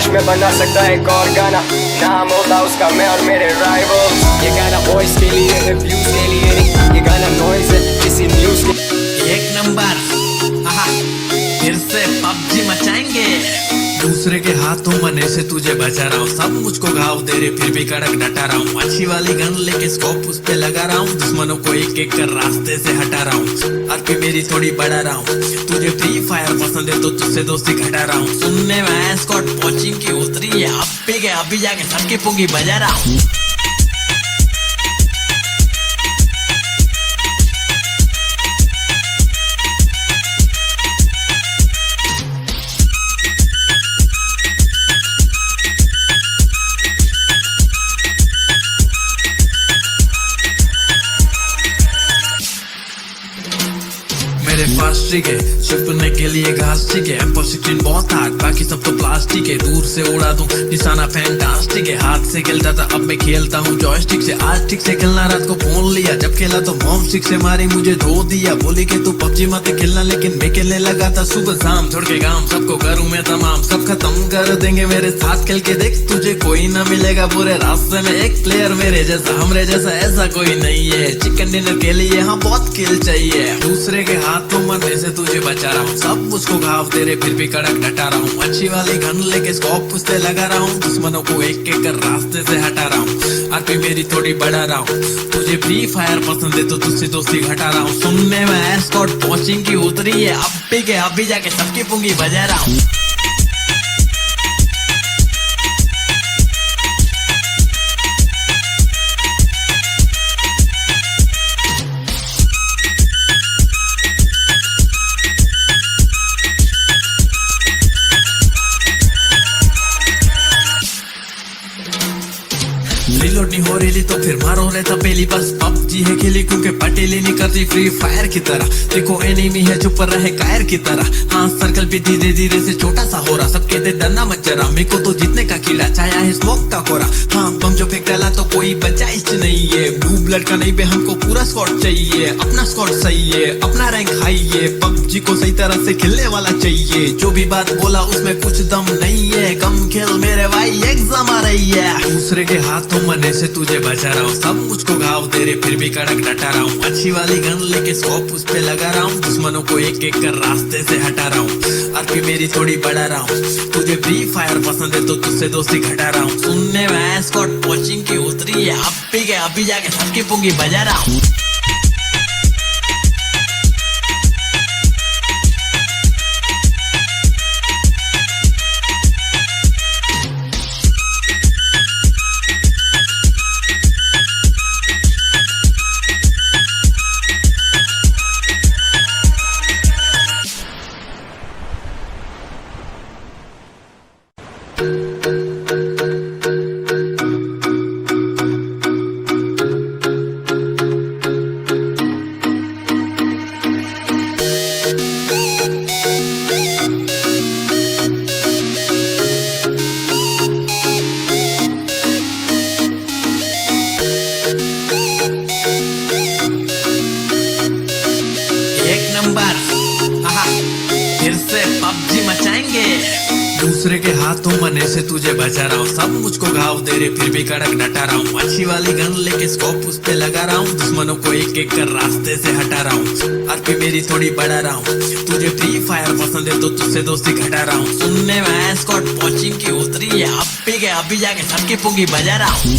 Cash में बना सकता है एक और गाना, नाम होता उसका मैं और मेरे राइवल। ये गाना वॉइस के लिए है, व्यूज के लिए नहीं, ये गाना नॉइज है किसी न्यूज के। एक नंबर फिर से पबजी मचाएंगे। दूसरे के हाथों मने से तुझे बचा रहा हूँ, सब मुझको घाव दे रहे फिर भी कड़क डटा रहा हूँ। अच्छी वाली गन लेके स्कोप उस पे लगा रहा हूँ, दुश्मनों को एक एक कर रास्ते से हटा रहा हूँ। आरपी मेरी थोड़ी बढ़ा रहा हूँ, तुझे फ्री फायर पसंद है तो तुझसे दोस्ती घटा रहा हूँ। सुनने में स्कॉट पहुंचिंग की उतरी है, अब के अभी जाके सबकी पुंगी बजा रहा हूँ। मेरे पास ठीक है छुपने के लिए घास ठीक है, M16 बहुत हार्ड बाकी सब तो प्लास्टिक है। दूर से उड़ा दूं निशाना फैंटास्टिक है, हाथ से खेलता था अब मैं खेलता हूँ जॉयस्टिक से। आज ठीक से खेलना रात को फोन लिया, जब खेला तो मॉम स्टिक से मारी मुझे धो दिया। बोली कि तू पबजी मत खेलना, लेकिन मैं खेलने लगा था सुबह शाम। छोड़ के काम सबको करूँ मैं तमाम, सब खत्म कर देंगे मेरे साथ खेल के देख। तुझे कोई ना मिलेगा पूरे रास्ते में एक प्लेयर मेरे जैसा, हमरे जैसा ऐसा कोई नहीं है। चिकन डिनर के लिए हाँ बहुत किल चाहिए, दूसरे के हाथों मरने से तुझे बचा रहा हूँ। सब मुझको घाव दे रहे फिर भी कड़क डटा रहा हूँ। अच्छी वाली गन लेके स्कोप उस पे लगा रहा हूँ, दुश्मनों को एक एक कर रास्ते से हटा रहा हूँ। आरपी मेरी थोड़ी बढ़ा रहा हूँ, तुझे फ्री फायर पसंद है तो तुझसे दोस्ती घटा रहा हूँ। सुनने में स्कॉट पहुंचिंग की उतरी है, अब भी जाके सबकी पुंगी बजा रहा हूँ। रिलोड नहीं हो रही तो फिर मारो रहता पहली, बस पबजी है खेली क्योंकि पटेली नहीं करती फ्री फायर की तरह। देखो एनिमी है चुप रहे कायर की तरह, हाँ सर्कल भी धीरे धीरे से छोटा सा हो रहा। सब कहते डरना मत जरा, मेरे को तो जीतने का कीड़ा छाया है स्मोक का कोरा। हाँ बम जो फेंक डाला तो कोई बचाइश नहीं है, ब्लू ब्लड का नहीं बे हमको पूरा स्क्वाड चाहिए। अपना स्क्वाड सही है, अपना रैंक हाई है, पबजी को सही तरह से खेलने वाला चाहिए। जो भी बात बोला उसमें कुछ दम नहीं है, कम खेल मेरे भाई एग्जाम आ रही है। दूसरे के हाथों मरने से तुझे बचा रहा हूँ, सब मुझको घाव दे रहे फिर भी कड़क डटा रहा हूँ। अच्छी वाली गन लेके स्कोप उस पे लगा रहा हूँ, दुश्मनों को एक एक कर रास्ते से हटा रहा हूँ। आरपी मेरी थोड़ी बढ़ा रहा हूँ, तुझे फ्री फायर पसंद है तो तुझसे दोस्ती घटा रहा हूँ। सुनने में स्कॉट पहुंचिंग की उतरी है, अभी जाके सबकी पुंगी बजा रहा हूँ। फिर से पबजी मचाएंगे। दूसरे के हाथों मने से तुझे बचा रहा हूँ, सब मुझको घाव दे रहे फिर भी कड़क डटा रहा हूँ। अच्छी वाली गन लेके स्कोप उस पे लगा रहा हूँ, दुश्मनों को एक एक कर रास्ते से हटा रहा हूँ। आरपी मेरी थोड़ी बढ़ा रहा हूँ, तुझे फ्री फायर पसंद है तो तुझसे दोस्ती घटा रहा हूँ। सुनने में स्कॉट पहुंचिंग की उतरी है, अभी जाके सबकी पुंगी बजा रहा हूँ।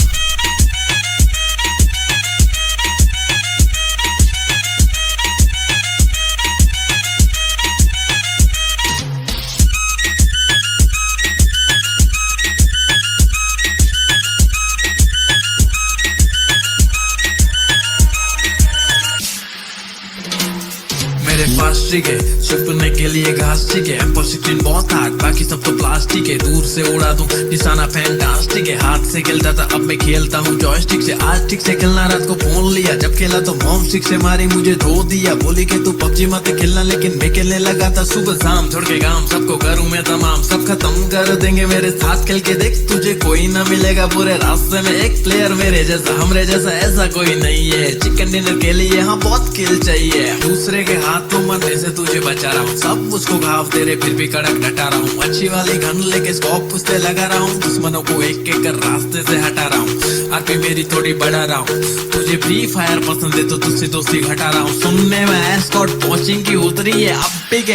मेरे पास ठीक है छुपने के लिए घास ठीक है, M16 बहुत हार्ड बाकी सब तो प्लास्टिक है। दूर से उड़ा दूं निशाना फैंटास्टिक है, हाथ से खेलता था अब मैं खेलता हूँ जॉयस्टिक से। आज ठीक से खेलना रात को फोन लिया, जब खेला तो मॉम स्टिक से मारी मुझे धो दिया। बोली कि तू पबजी मत खेलना, लेकिन मैं खेलने लगा था सुबह शाम। छोड़ के काम सबको करूँ मैं तमाम, सब खत्म कर देंगे मेरे साथ खेल के देख। तुझे कोई ना मिलेगा पूरे रास्ते में एक प्लेयर मेरे जैसा, हमरे जैसा ऐसा कोई नहीं है। चिकन डिनर के लिए हाँ बहुत किल चाहिए, दूसरे के हाथों मरने से तुझे मचा रहा हूँ। सब मुझको घाव दे रहे फिर भी कड़क डटा रहा हूँ। अच्छी वाली गन लेके स्कोप उस पे लगा रहा हूँ। दुश्मनों को एक एक कर रास्ते से हटा रहा हूँ। आरपी मेरी थोड़ी बढ़ा रहा हूँ। तुझे फ्री फायर पसंद है तो तुझसे दोस्ती घटा रहा हूँ। सुनने में एस्कॉर्ट पहुंचिंग की उतरी है,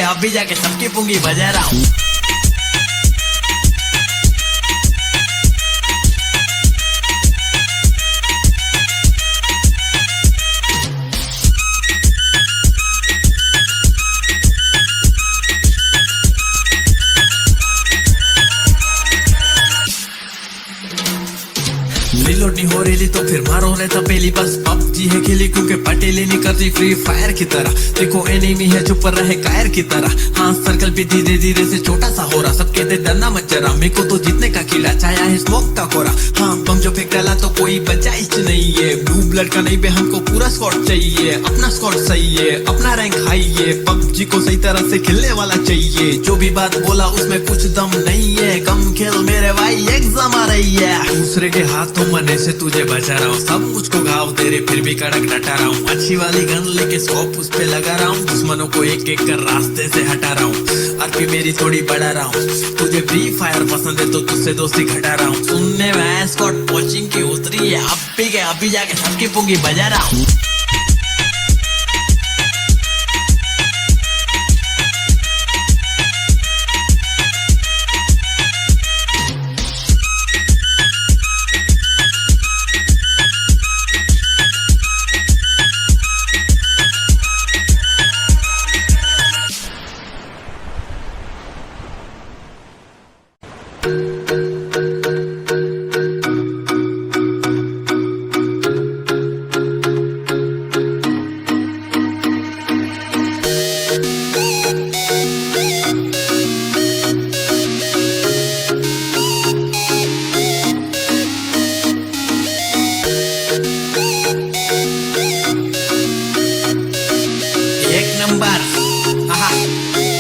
अब भी जाके सबकी पुंगी बजा रहा हूँ। रिलोड नहीं हो रही तो फिर मारो रहता पहली बस। पबजी है खेली क्योंकि पटेली नहीं करती फ्री फायर की तरह। देखो एनिमी है चुप रहे कायर की तरह। हाँ सर्कल भी धीरे धीरे से छोटा सा हो रहा। सब कहते डरना मत जरा, मेरे को तो जीतने का किला चाया है स्मोक का कोरा। हाँ बम जो फेंक डाला तो कोई बचा ही नहीं है। ब्लू ब्लड का नहीं बे, हमको पूरा स्क्वाड चाहिए। अपना स्क्वाड सही है, अपना रैंक हाई है। पबजी को सही तरह से खेलने वाला चाहिए। जो भी बात बोला उसमें कुछ दम नहीं है। कम खेल मेरे भाई एग्जाम आ रही है। दूसरे के हाथों मरने से तुझे बचा रहा हूँ। सब मुझको घाव दे रहे फिर भी कड़क डटा रहा हूँ। अच्छी वाली गन लेके स्कोप उस पे लगा रहा हूँ। दुश्मनों को एक एक कर रास्ते से हटा रहा हूँ। आरपी मेरी थोड़ी बढ़ा रहा हूँ। तुझे फ्री फायर पसंद है तो तुझसे दोस्ती घटा रहा हूँ। सुनने में एस्कॉर्ट पहुंचिंग की उतरी है, अब भी जाके सबकी पुंगी बजा रहा हूँ।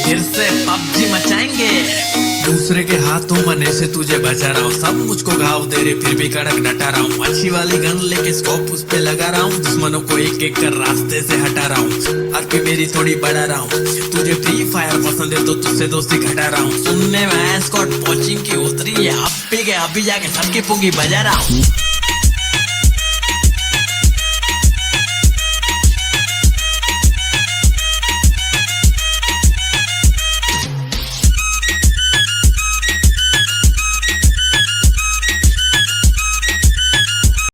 फिर से पबजी मचाएंगे। दूसरे के हाथों मरने से तुझे बचा रहा हूँ। सब मुझको घाव दे रहे फिर भी कड़क डटा रहा हूँ। अच्छी वाली गन लेके स्कोप उस पे लगा रहा हूँ। दुश्मनों को एक एक कर रास्ते से हटा रहा हूँ। आरपी मेरी थोड़ी बढ़ा रहा हूँ। तुझे फ्री फायर पसंद है तो तुझसे दोस्ती घटा रहा हूँ। सुनने में एस्कॉर्ट पहुंचिंग की उतरी है, अब भी जाके सबकी पुंगी बजा रहा हूँ।